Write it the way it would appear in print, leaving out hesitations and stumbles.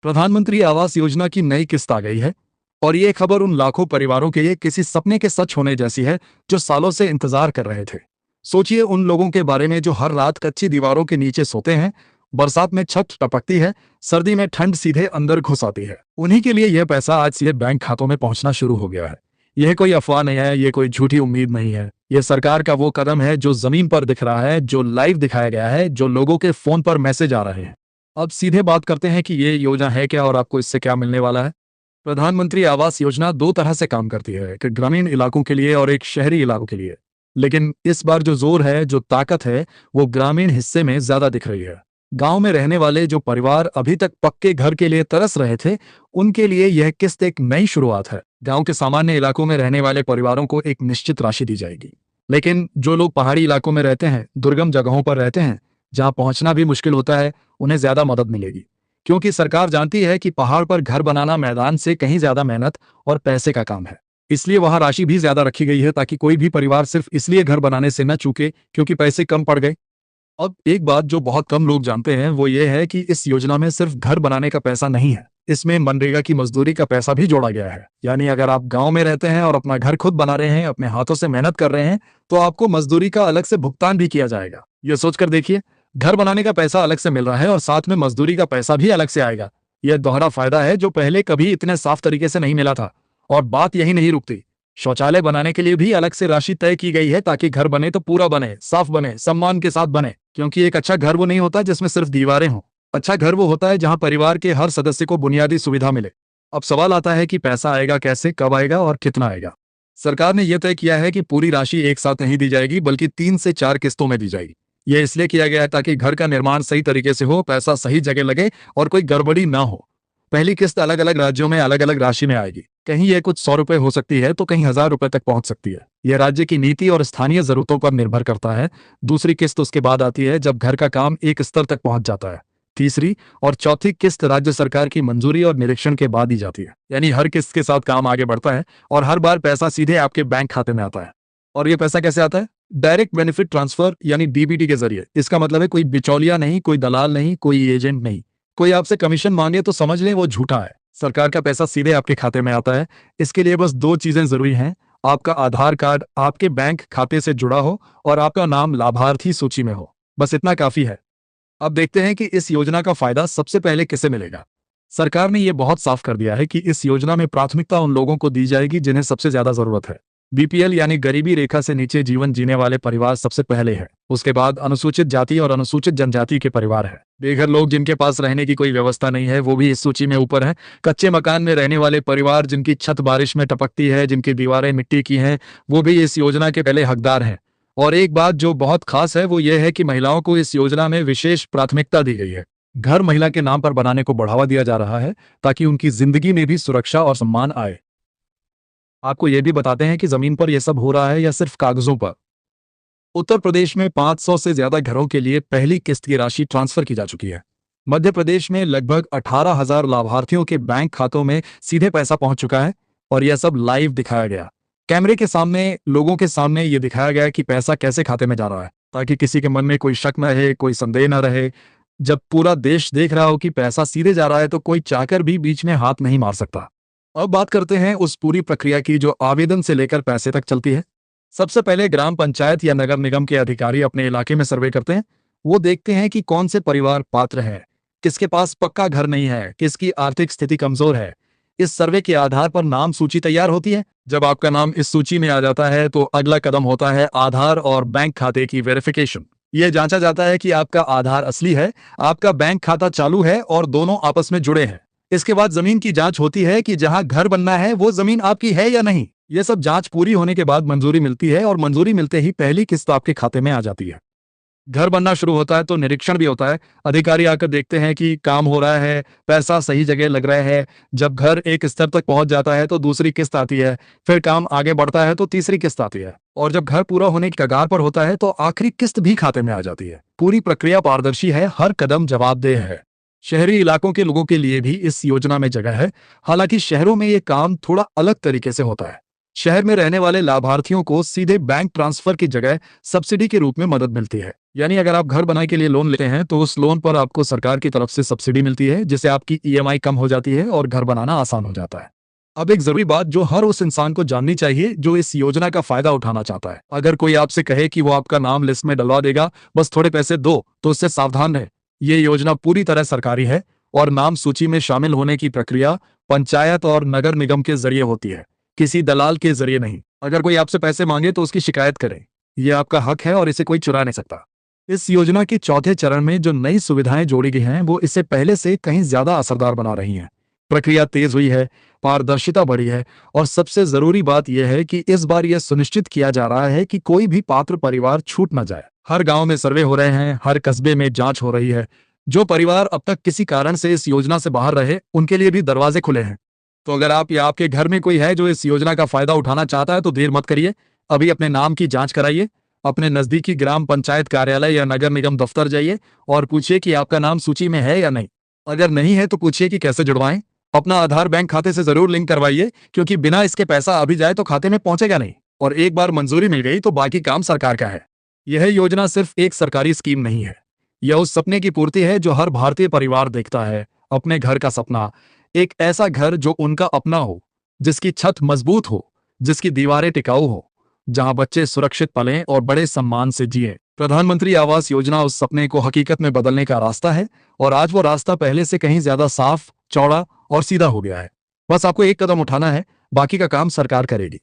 प्रधानमंत्री आवास योजना की नई किस्त आ गई है और ये खबर उन लाखों परिवारों के लिए किसी सपने के सच होने जैसी है जो सालों से इंतजार कर रहे थे। सोचिए उन लोगों के बारे में जो हर रात कच्ची दीवारों के नीचे सोते हैं, बरसात में छत टपकती है, सर्दी में ठंड सीधे अंदर घुस आती है। उन्हीं के लिए यह पैसा आज सीधे बैंक खातों में पहुंचना शुरू हो गया है। यह कोई अफवाह नहीं है, यह कोई झूठी उम्मीद नहीं है। यह सरकार का वो कदम है जो जमीन पर दिख रहा है, जो लाइव दिखाया गया है, जो लोगों के फोन पर मैसेज आ रहे हैं। अब सीधे बात करते हैं कि ये योजना है क्या और आपको इससे क्या मिलने वाला है। प्रधानमंत्री आवास योजना दो तरह से काम करती है, एक ग्रामीण इलाकों के लिए और एक शहरी इलाकों के लिए। लेकिन इस बार जो जोर है, जो ताकत है, वो ग्रामीण हिस्से में ज्यादा दिख रही है। गांव में रहने वाले जो परिवार अभी तक पक्के घर के लिए तरस रहे थे, उनके लिए यह किस्त एक नई शुरुआत है। गांव के सामान्य इलाकों में रहने वाले परिवारों को एक निश्चित राशि दी जाएगी। लेकिन जो लोग पहाड़ी इलाकों में रहते हैं, दुर्गम जगहों पर रहते हैं, जहां पहुंचना भी मुश्किल होता है, उन्हें ज्यादा मदद मिलेगी। क्योंकि सरकार जानती है कि पहाड़ पर घर बनाना मैदान से कहीं ज्यादा मेहनत और पैसे का काम है। इसलिए वहां राशि भी ज्यादा रखी गई है ताकि कोई भी परिवार सिर्फ इसलिए घर बनाने से न चूके क्योंकि पैसे कम पड़ गए। अब एक बात जो बहुत कम लोग जानते हैं वो ये है कि इस योजना में सिर्फ घर बनाने का पैसा नहीं है, इसमें मनरेगा की मजदूरी का पैसा भी जोड़ा गया है। यानी अगर आप गांव में रहते हैं और अपना घर खुद बना रहे हैं, अपने हाथों से मेहनत कर रहे हैं, तो आपको मजदूरी का अलग से भुगतान भी किया जाएगा। ये सोचकर देखिए, घर बनाने का पैसा अलग से मिल रहा है और साथ में मजदूरी का पैसा भी अलग से आएगा। यह दोहरा फायदा है जो पहले कभी इतने साफ तरीके से नहीं मिला था। और बात यही नहीं रुकती, शौचालय बनाने के लिए भी अलग से राशि तय की गई है ताकि घर बने तो पूरा बने, साफ बने, सम्मान के साथ बने। क्योंकि एक अच्छा घर वो नहीं होता जिसमें सिर्फ दीवारें हों। अच्छा घर वो होता है जहां परिवार के हर सदस्य को बुनियादी सुविधा मिले। अब सवाल आता है कि पैसा आएगा कैसे, कब आएगा और कितना आएगा। सरकार ने यह तय किया है कि पूरी राशि एक साथ नहीं दी जाएगी बल्कि 3 से 4 किस्तों में दी जाएगी। यह इसलिए किया गया है ताकि घर का निर्माण सही तरीके से हो, पैसा सही जगह लगे और कोई गड़बड़ी ना हो। पहली किस्त अलग अलग राज्यों में अलग अलग राशि में आएगी। कहीं यह कुछ 100 रुपए हो सकती है तो कहीं 1000 रुपए तक पहुंच सकती है। यह राज्य की नीति और स्थानीय जरूरतों पर निर्भर करता है। दूसरी किस्त उसके बाद आती है जब घर का काम एक स्तर तक पहुंच जाता है। तीसरी और चौथी किस्त राज्य सरकार की मंजूरी और निरीक्षण के बाद दी जाती है। यानी हर किस्त के साथ काम आगे बढ़ता है और हर बार पैसा सीधे आपके बैंक खाते में आता है। और यह पैसा कैसे आता है? डायरेक्ट बेनिफिट ट्रांसफर यानी डीबीटी के जरिए। इसका मतलब है कोई बिचौलिया नहीं, कोई दलाल नहीं, कोई एजेंट नहीं। कोई आपसे कमीशन मांगे तो समझ लें वो झूठा है। सरकार का पैसा सीधे आपके खाते में आता है। इसके लिए बस 2 चीजें जरूरी हैं, आपका आधार कार्ड आपके बैंक खाते से जुड़ा हो और आपका नाम लाभार्थी सूची में हो। बस इतना काफी है। अब देखते हैं कि इस योजना का फायदा सबसे पहले किसे मिलेगा। सरकार ने यह बहुत साफ कर दिया है कि इस योजना में प्राथमिकता उन लोगों को दी जाएगी जिन्हें सबसे ज्यादा जरूरत है। बीपीएल यानी गरीबी रेखा से नीचे जीवन जीने वाले परिवार सबसे पहले है। उसके बाद अनुसूचित जाति और अनुसूचित जनजाति के परिवार है। बेघर लोग जिनके पास रहने की कोई व्यवस्था नहीं है वो भी इस सूची में ऊपर है। कच्चे मकान में रहने वाले परिवार जिनकी छत बारिश में टपकती है, जिनकी दीवारें मिट्टी की हैं, वो भी इस योजना के पहले हकदार हैं। और एक बात जो बहुत खास है वो ये है कि महिलाओं को इस योजना में विशेष प्राथमिकता दी गई है। घर महिला के नाम पर बनाने को बढ़ावा दिया जा रहा है ताकि उनकी जिंदगी में भी सुरक्षा और सम्मान आए। आपको यह भी बताते हैं कि जमीन पर यह सब हो रहा है या सिर्फ कागजों पर। उत्तर प्रदेश में 500 से ज्यादा घरों के लिए पहली किस्त की राशि ट्रांसफर की जा चुकी है। मध्य प्रदेश में लगभग 18,000 लाभार्थियों के बैंक खातों में सीधे पैसा पहुंच चुका है और यह सब लाइव दिखाया गया। कैमरे के सामने, लोगों के सामने यह दिखाया गया कि पैसा कैसे खाते में जा रहा है, ताकि किसी के मन में कोई शक न रहे, कोई संदेह न रहे। जब पूरा देश देख रहा हो कि पैसा सीधे जा रहा है तो कोई चाहकर भी बीच में हाथ नहीं मार सकता। अब बात करते हैं उस पूरी प्रक्रिया की जो आवेदन से लेकर पैसे तक चलती है। सबसे पहले ग्राम पंचायत या नगर निगम के अधिकारी अपने इलाके में सर्वे करते हैं। वो देखते हैं कि कौन से परिवार पात्र हैं, किसके पास पक्का घर नहीं है, किसकी आर्थिक स्थिति कमजोर है। इस सर्वे के आधार पर नाम सूची तैयार होती है। जब आपका नाम इस सूची में आ जाता है तो अगला कदम होता है आधार और बैंक खाते की वेरिफिकेशन। यह जांचा जाता है कि आपका आधार असली है, आपका बैंक खाता चालू है और दोनों आपस में जुड़े हैं। इसके बाद जमीन की जांच होती है कि जहां घर बनना है वो जमीन आपकी है या नहीं। यह सब जांच पूरी होने के बाद मंजूरी मिलती है और मंजूरी मिलते ही पहली किस्त आपके खाते में आ जाती है। घर बनना शुरू होता है तो निरीक्षण भी होता है। अधिकारी आकर देखते हैं कि काम हो रहा है, पैसा सही जगह लग रहा है। जब घर एक स्तर तक पहुंच जाता है तो दूसरी किस्त आती है, फिर काम आगे बढ़ता है तो तीसरी किस्त आती है और जब घर पूरा होने की कगार पर होता है तो आखिरी किस्त भी खाते में आ जाती है। पूरी प्रक्रिया पारदर्शी है, हर कदम जवाबदेह है। शहरी इलाकों के लोगों के लिए भी इस योजना में जगह है। हालांकि शहरों में ये काम थोड़ा अलग तरीके से होता है। शहर में रहने वाले लाभार्थियों को सीधे बैंक ट्रांसफर की जगह सब्सिडी के रूप में मदद मिलती है। यानी अगर आप घर बनाने के लिए लोन लेते हैं तो उस लोन पर आपको सरकार की तरफ से सब्सिडी मिलती है, जिससे आपकी ईएमआई कम हो जाती है और घर बनाना आसान हो जाता है। अब एक जरूरी बात जो हर उस इंसान को जाननी चाहिए जो इस योजना का फायदा उठाना चाहता है। अगर कोई आपसे कहे कि वो आपका नाम लिस्ट में डलवा देगा, बस थोड़े पैसे दो, तो उससे सावधान रहे। ये योजना पूरी तरह सरकारी है और नाम सूची में शामिल होने की प्रक्रिया पंचायत और नगर निगम के जरिए होती है, किसी दलाल के जरिए नहीं। अगर कोई आपसे पैसे मांगे तो उसकी शिकायत करें, यह आपका हक है और इसे कोई चुरा नहीं सकता। इस योजना के चौथे चरण में जो नई सुविधाएं जोड़ी गई हैं वो इससे पहले से कहीं ज्यादा असरदार बना रही हैं। प्रक्रिया तेज हुई है, पारदर्शिता बढ़ी है और सबसे जरूरी बात यह है कि इस बार यह सुनिश्चित किया जा रहा है कि कोई भी पात्र परिवार छूट न जाए। हर गांव में सर्वे हो रहे हैं, हर कस्बे में जांच हो रही है। जो परिवार अब तक किसी कारण से इस योजना से बाहर रहे, उनके लिए भी दरवाजे खुले हैं। तो अगर आप या आपके घर में कोई है जो इस योजना का फायदा उठाना चाहता है तो देर मत करिए। अभी अपने नाम की जांच कराइए, अपने नजदीकी ग्राम पंचायत कार्यालय या नगर निगम दफ्तर जाइए और पूछिए कि आपका नाम सूची में है या नहीं। अगर नहीं है तो पूछिए कि कैसे जुड़वाएं। अपना आधार बैंक खाते से जरूर लिंक करवाइए, क्योंकि बिना इसके पैसा अभी जाए तो खाते में पहुंचेगा नहीं, और एक बार मंजूरी मिल गई तो बाकी काम सरकार का है। यह योजना सिर्फ एक सरकारी स्कीम नहीं है, यह उस सपने की पूर्ति है जो हर भारतीय परिवार देखता है, अपने घर का सपना। एक ऐसा घर जो उनका अपना हो, जिसकी छत मजबूत हो, जिसकी दीवारें टिकाऊ हो, जहां बच्चे सुरक्षित पलें और बड़े सम्मान से जिए। प्रधानमंत्री आवास योजना उस सपने को हकीकत में बदलने का रास्ता है, और आज वो रास्ता पहले से कहीं ज्यादा साफ, चौड़ा और सीधा हो गया है। बस आपको एक कदम उठाना है, बाकी का काम सरकार करेगी।